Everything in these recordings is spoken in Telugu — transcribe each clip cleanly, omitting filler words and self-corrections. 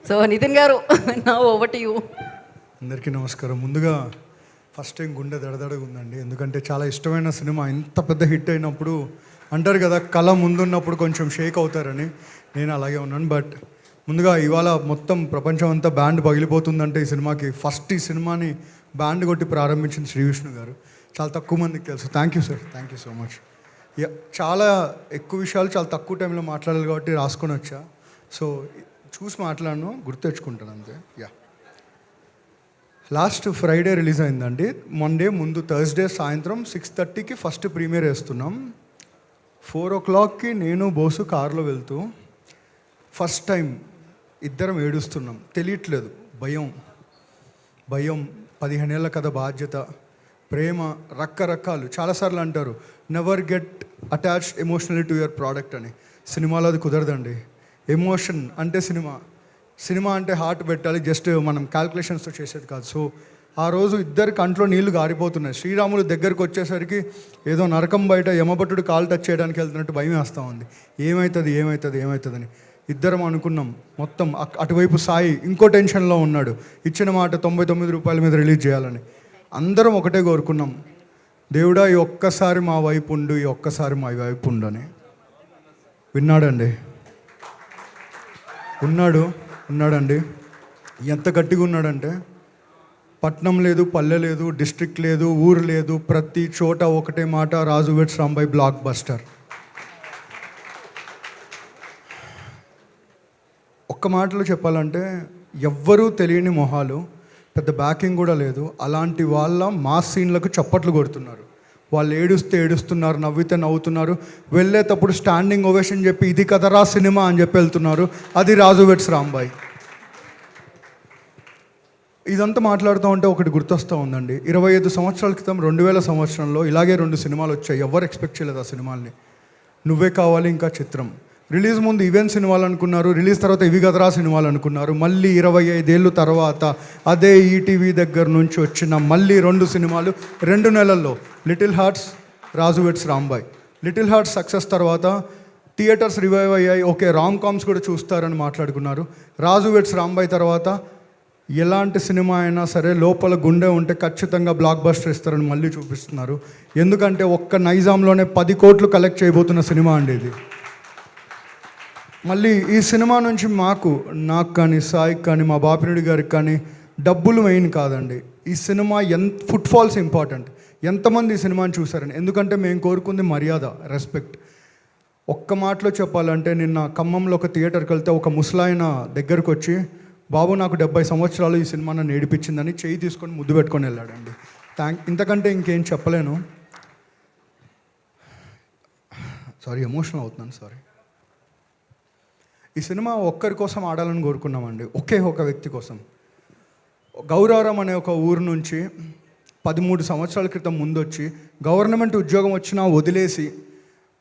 సో నితిన్ గారు నా ఓవర్ టు యూ. అందరికీ నమస్కారం. ముందుగా ఫస్ట్ టైం గుండె దడదడగా ఉందండి, ఎందుకంటే చాలా ఇష్టమైన సినిమా ఇంత పెద్ద హిట్ అయినప్పుడు అంటారు కదా కళ ముందున్నప్పుడు కొంచెం షేక్ అవుతారని, నేను అలాగే ఉన్నాను. బట్ ముందుగా ఇవాళ మొత్తం ప్రపంచం అంతా బ్యాండ్ పగిలిపోతుందంటే ఈ సినిమాకి ఫస్ట్ ఈ సినిమాని బ్యాండ్ కొట్టి ప్రారంభించింది శ్రీ విష్ణు గారు. చాలా తక్కువ మందికి తెలుసు. Thank you sir, thank you so much. చాలా ఎక్కువ విషయాలు చాలా తక్కువ టైంలో మాట్లాడాలి కాబట్టి రాసుకొని వచ్చా. సో చూసి మాట్లాడను, గుర్తు తెచ్చుకుంటాను అంతే. లాస్ట్ ఫ్రైడే రిలీజ్ అయిందండి. మండే ముందు థర్స్డే సాయంత్రం 6:30కి ఫస్ట్ ప్రీమియర్ వేస్తున్నాం. 4 o'clockకి నేను బోసు కారులో వెళ్తూ ఫస్ట్ టైం ఇద్దరం ఏడుస్తున్నాం. తెలియట్లేదు, భయం 15 ఏళ్ళ కథ, బాధ్యత, ప్రేమ, రకరకాలు. చాలాసార్లు అంటారు never get attached emotionally to your product అని. సినిమాలో అది కుదరదండి. ఎమోషన్ అంటే సినిమా అంటే హార్ట్ పెట్టాలి, జస్ట్ మనం క్యాల్కులేషన్స్తో చేసేది కాదు. సో ఆ రోజు ఇద్దరి కంట్లో నీళ్లు గారిపోతున్నాయి. శ్రీరాములు దగ్గరికి వచ్చేసరికి ఏదో నరకం బయట యమభటుడు కాలు టచ్ చేయడానికి వెళ్తున్నట్టు భయం వేస్తూ ఉంది. ఏమవుతుందని ఇద్దరం అనుకున్నాం. మొత్తం అటువైపు సాయి ఇంకో టెన్షన్లో ఉన్నాడు, ఇచ్చిన మాట 99 రూపాయల మీద రిలీజ్ చేయాలని. అందరం ఒకటే కోరుకున్నాం, దేవుడా ఈ ఒక్కసారి మా వైపు ఉండు, ఈ ఒక్కసారి మా వైపు ఉండు అని. విన్నాడండి, ఉన్నాడండి. ఎంత గట్టిగా ఉన్నాడంటే పట్నం లేదు, పల్లె లేదు, డిస్ట్రిక్ట్ లేదు, ఊరు లేదు, ప్రతి చోట ఒకటే మాట, రాజు వెడ్స్ రాంబాయ్ బ్లాక్ బస్టర్. ఒక్క మాటలో చెప్పాలంటే ఎవ్వరూ తెలియని మొహాలు, పెద్ద బ్యాకింగ్ కూడా లేదు, అలాంటి వాళ్ళ మాస్ సీన్లకు చప్పట్లు కొడుతున్నారు. వాళ్ళు ఏడుస్తున్నారు, నవ్వితే నవ్వుతున్నారు. వెళ్ళేటప్పుడు స్టాండింగ్ ఓవేషన్ చెప్పి ఇది కదరా సినిమా అని చెప్పి వెళ్తున్నారు. అది రాజు వెడ్స్ రాంబాయ్. ఇదంతా మాట్లాడుతూ ఉంటే ఒకటి గుర్తొస్తూ ఉందండి. 25 సంవత్సరాల క్రితం 2000 సంవత్సరంలో ఇలాగే 2 సినిమాలు వచ్చాయి. ఎవరు ఎక్స్పెక్ట్ చేయలేదు ఆ సినిమాల్ని. నువ్వే కావాలి, ఇంకా చిత్రం. రిలీజ్ ముందు ఈవెంట్ సినిమాలు అనుకున్నారు, రిలీజ్ తర్వాత ఇవి గదరా సినిమాలు అనుకున్నారు. మళ్ళీ 25 ఏళ్ళు తర్వాత అదే ఈటీవీ దగ్గర నుంచి వచ్చిన మళ్ళీ 2 సినిమాలు 2 నెలల్లో. Little hearts, Raju weds Rambai. Little hearts success తర్వాత థియేటర్స్ రివైవ్ అయ్యాయి. ఓకే, రామ్ కామ్స్ కూడా చూస్తారని మాట్లాడుకున్నారు. రాజు వెడ్స్ రాంబాయ్ తర్వాత ఎలాంటి సినిమా అయినా సరే లోపల గుండె ఉంటే ఖచ్చితంగా బ్లాక్ బస్టర్ ఇస్తారని మళ్ళీ చూపిస్తున్నారు. ఎందుకంటే ఒక్క నైజాంలోనే 10 కోట్లు కలెక్ట్ చేయబోతున్న సినిమా అండి ఇది. మళ్ళీ ఈ సినిమా నుంచి నాకు కానీ, సాయికి కానీ, మా బాపిరెడ్డి గారికి కానీ డబ్బులు మెయిన్ కాదండి. ఈ సినిమా ఫుట్ఫాల్స్ ఇంపార్టెంట్. ఎంతమంది ఈ సినిమాని చూసారని. ఎందుకంటే మేము కోరుకుంది మర్యాద, రెస్పెక్ట్. ఒక్క మాటలో చెప్పాలంటే నిన్న ఖమ్మంలో ఒక థియేటర్కి వెళ్తే ఒక ముసలాయన దగ్గరకు వచ్చి, బాబు నాకు 70 సంవత్సరాలు ఈ సినిమా నన్ను ఏడిపించిందని చేయి తీసుకొని ముద్దు పెట్టుకొని వెళ్ళాడండి. ఇంతకంటే ఇంకేం చెప్పలేను. ఎమోషనల్ అవుతున్నాను, సారీ. ఈ సినిమా ఒక్కరి కోసం ఆడాలని కోరుకున్నామండి, ఒక వ్యక్తి కోసం. గౌరవరం అనే ఒక ఊరు నుంచి 13 సంవత్సరాల క్రితం ముందొచ్చి గవర్నమెంట్ ఉద్యోగం వచ్చినా వదిలేసి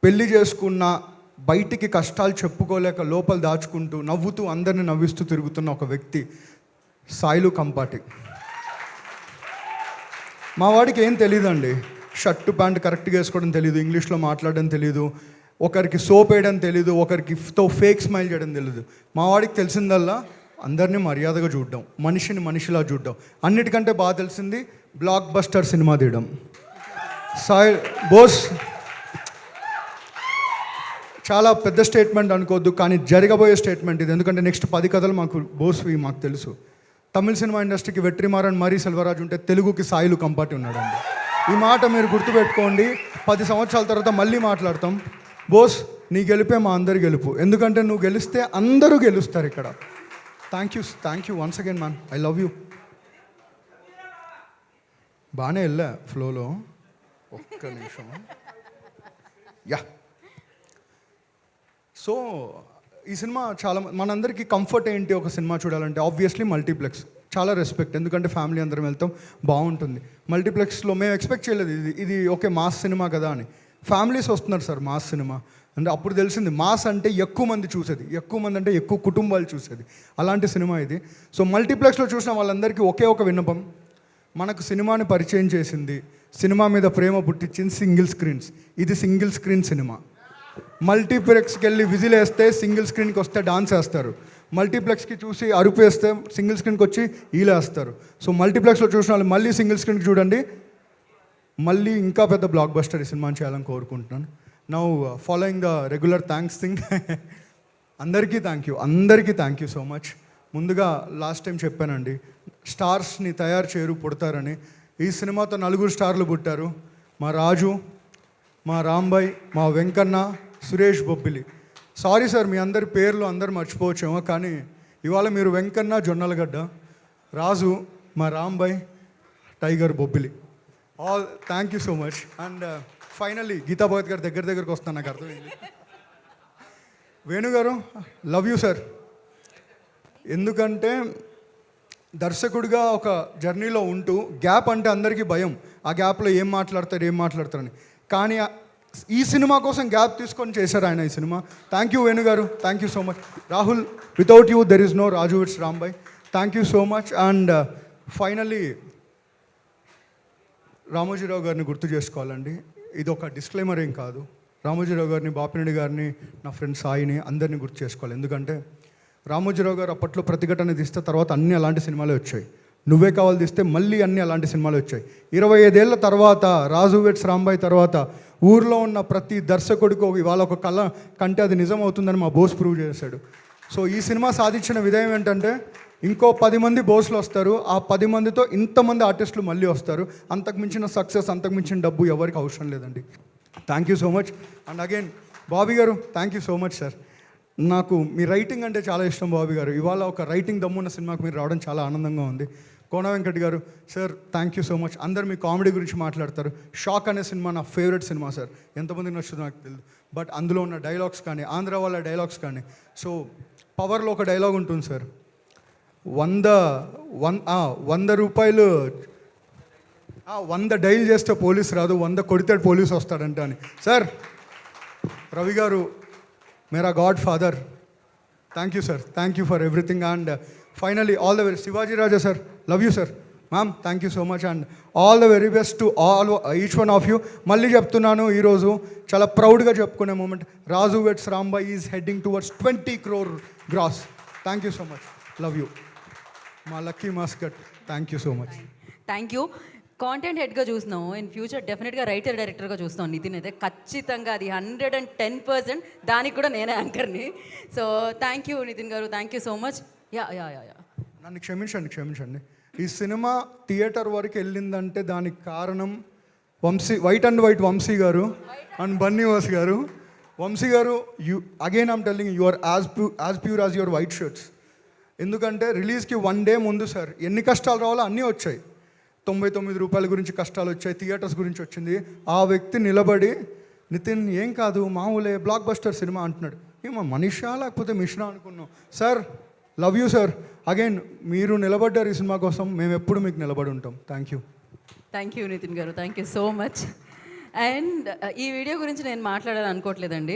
పెళ్లి చేసుకున్న, బయటికి కష్టాలు చెప్పుకోలేక లోపల దాచుకుంటూ నవ్వుతూ అందరిని నవ్విస్తూ తిరుగుతున్న ఒక వ్యక్తి సాయిలు కంపాటి. మా వాడికి ఏం తెలియదండి, షర్టు ప్యాంట్ కరెక్ట్గా వేసుకోవడం తెలియదు, ఇంగ్లీష్లో మాట్లాడడం తెలియదు, ఒకరికి సోప్ వేయడం తెలీదు, ఒకరికి ఫేక్ స్మైల్ చేయడం తెలీదు. మా వాడికి తెలిసిందల్లా అందరినీ మర్యాదగా చూడడం, మనిషిని మనిషిలా చూడడం. అన్నిటికంటే బాగా తెలిసింది బ్లాక్ బస్టర్ సినిమా తీయడం. సాయి బోస్ చాలా పెద్ద స్టేట్మెంట్ అనుకోవద్దు, కానీ జరగబోయే స్టేట్మెంట్ ఇది. ఎందుకంటే నెక్స్ట్ 10 కథలు మాకు తెలుసు. తమిళ సినిమా ఇండస్ట్రీకి వెట్రిమారన్, మరీ సెల్వరాజు ఉంటే తెలుగుకి సాయిలు కంపాటి ఉన్నాడండి. ఈ మాట మీరు గుర్తుపెట్టుకోండి. 10 సంవత్సరాల తర్వాత మళ్ళీ మాట్లాడతాం. బోస్, నీ గెలిపే మా అందరి గెలుపు. ఎందుకంటే నువ్వు గెలిస్తే అందరూ గెలుస్తారు ఇక్కడ. Thank you once again man, I love you. బాగానే వెళ్ళా ఫ్లోలో, ఒక్క నిమిషం. సో ఈ సినిమా చాలా మనందరికీ కంఫర్ట్ ఏంటి ఒక సినిమా చూడాలంటే, ఆబ్వియస్లీ మల్టీప్లెక్స్. చాలా రెస్పెక్ట్, ఎందుకంటే ఫ్యామిలీ అందరం వెళ్తాం, బాగుంటుంది. మల్టీప్లెక్స్లో మేము ఎక్స్పెక్ట్ చేయలేదు ఇది ఓకే మాస్ సినిమా కదా అని. ఫ్యామిలీస్ వస్తున్నారు సార్ మాస్ సినిమా అంటే. అప్పుడు తెలిసింది మాస్ అంటే ఎక్కువ మంది చూసేది, ఎక్కువ మంది అంటే ఎక్కువ కుటుంబాలు చూసేది, అలాంటి సినిమా ఇది. సో మల్టీప్లెక్స్లో చూసిన వాళ్ళందరికీ ఒక విన్నపం, మనకు సినిమాని పరిచయం చేసింది, సినిమా మీద ప్రేమ పుట్టించింది సింగిల్ స్క్రీన్స్. ఇది సింగిల్ స్క్రీన్ సినిమా. మల్టీప్లెక్స్కి వెళ్ళి విజిల్ వేస్తే సింగిల్ స్క్రీన్కి వస్తే డాన్స్ వేస్తారు. మల్టీప్లెక్స్కి చూసి అరుపు వేస్తే సింగిల్ స్క్రీన్కి వచ్చి ఈలేస్తారు. సో మల్టీప్లెక్స్లో చూసిన వాళ్ళు మళ్ళీ సింగిల్ స్క్రీన్కి చూడండి, మళ్ళీ ఇంకా పెద్ద బ్లాక్ బస్టర్ ఈ సినిమాని చేయాలని కోరుకుంటున్నాను. Now following the regular thanks thing. అందరికీ థ్యాంక్ యూ సో మచ్. ముందుగా లాస్ట్ టైం చెప్పానండి, స్టార్స్ని తయారు చేయరు పుడతారని. ఈ సినిమాతో 4 స్టార్లు పుట్టారు. మా రాజు, మా రాంబాయ్, మా వెంకన్న, సురేష్ బొబ్బిలి. సారీ సార్, మీ అందరి పేర్లు అందరు మర్చిపోవచ్చేమో, కానీ ఇవాళ మీరు వెంకన్న జొన్నలగడ్డ, రాజు, మా Rambai, tiger Bobbili. All thank you so much. And finally Geetha Bhagat గారు దగ్గరకు వస్తాను, నాకు అర్థమైంది. వేణు గారు, లవ్ యూ సార్. ఎందుకంటే దర్శకుడిగా ఒక జర్నీలో ఉంటూ గ్యాప్ అంటే అందరికీ భయం, ఆ గ్యాప్లో ఏం మాట్లాడతారని. కానీ ఈ సినిమా కోసం గ్యాప్ తీసుకొని చేశారు ఆయన ఈ cinema. Thank you Venu garu, thank you so much. Rahul, without you there is no Raju weds Rambai. Thank you so much. And finally Ramoji Rao గారిని గుర్తు చేసుకోవాలండి. ఇది ఒక డిస్క్లైమర్ ఏం కాదు. రామోజీరావు గారిని, బాపిరెడ్డి గారిని, నా ఫ్రెండ్ సాయిని, అందరినీ గుర్తు చేసుకోవాలి. ఎందుకంటే రామోజీరావు గారు అప్పట్లో ప్రతిఘటన తీస్తే తర్వాత అన్ని అలాంటి సినిమాలే వచ్చాయి. నువ్వే కావాలి తీస్తే మళ్ళీ అన్ని అలాంటి సినిమాలు వచ్చాయి. 25 ఏళ్ళ తర్వాత రాజు వెట్స్ రాంబాయ్ తర్వాత ఊర్లో ఉన్న ప్రతి దర్శకుడికి ఇవాళ ఒక కళ కంటే అది నిజం అవుతుందని మా బోస్ ప్రూవ్ చేశాడు. సో ఈ సినిమా సాధించిన విధయం ఏంటంటే ఇంకో 10 మంది బోస్లు వస్తారు, ఆ 10 మందితో ఇంతమంది ఆర్టిస్టులు మళ్ళీ వస్తారు. అంతకు మించిన సక్సెస్, అంతకు మించిన డబ్బు ఎవరికి అవసరం లేదండి. Thank you so much. And again Bobby garu, thank you so much sir. నాకు మీ రైటింగ్ అంటే చాలా ఇష్టం బాబీ గారు. ఇవాళ ఒక రైటింగ్ దమ్మున్న సినిమాకి మీరు రావడం చాలా ఆనందంగా ఉంది. కోన వెంకట్ గారు sir, thank you so much. అందరు మీ కామెడీ గురించి మాట్లాడతారు. షాక్ అనే సినిమా నా ఫేవరెట్ సినిమా సార్. ఎంతమందికి నచ్చుతుందో నాకు తెలియదు, బట్ అందులో ఉన్న డైలాగ్స్ కానీ, ఆంధ్ర వాళ్ళ డైలాగ్స్ కానీ. సో పవర్లో ఒక డైలాగ్ ఉంటుంది సార్, 100 రూపాయలు 100 డైల్ చేస్తే పోలీస్ రాదు, 100 కొడితే పోలీస్ వస్తాడంట అని. సార్ రవి గారు, మేరా godfather, thank you sir, thank you for everything. And finally all the very Shivaji Raja sir, love you sir. Ma'am, thank you so much. And all the very best to each one of you. మళ్ళీ చెప్తున్నాను, ఈరోజు చాలా ప్రౌడ్గా చెప్పుకునే moment. Raju weds Rambai is heading towards 20 crore gross. Thank you so much, love you. మా lucky mascot, thank you so much. Thank you. Content హెడ్గా చూస్తున్నాం, ఇన్ ఫ్యూచర్ డెఫినెట్గా రైటర్ డైరెక్టర్గా చూస్తాం నితిన్ అయితే. ఖచ్చితంగా అది 110%. దానికి కూడా నేనే యాంకర్ని. సో థ్యాంక్ యూ నితిన్ గారు, thank you so much. Yeah. నన్ను క్షమించండి. ఈ సినిమా థియేటర్ వరకు వెళ్ళిందంటే దానికి కారణం వైట్ అండ్ వైట్ వంశీ గారు అండ్ బన్నీవాస్ గారు. వంశీ గారు, again I'm telling, you are as pure as your white shirts. ఎందుకంటే రిలీజ్కి 1 day ముందు సార్ ఎన్ని కష్టాలు రావాలో అన్నీ వచ్చాయి. 99 రూపాయల గురించి కష్టాలు వచ్చాయి, థియేటర్స్ గురించి వచ్చింది. ఆ వ్యక్తి నిలబడి, నితిన్ ఏం కాదు మామూలే, బ్లాక్ బస్టర్ సినిమా అంటున్నాడు. ఏమో మనిషా లేకపోతే మిశ్రా అనుకున్నాం. Sir, love you sir. Again మీరు నిలబడ్డారు ఈ సినిమా కోసం, మేము ఎప్పుడు మీకు నిలబడి ఉంటాం. థ్యాంక్ యూ నితిన్ గారు, thank you so much. And ఈ వీడియో గురించి నేను మాట్లాడాలని అనుకోవట్లేదండి.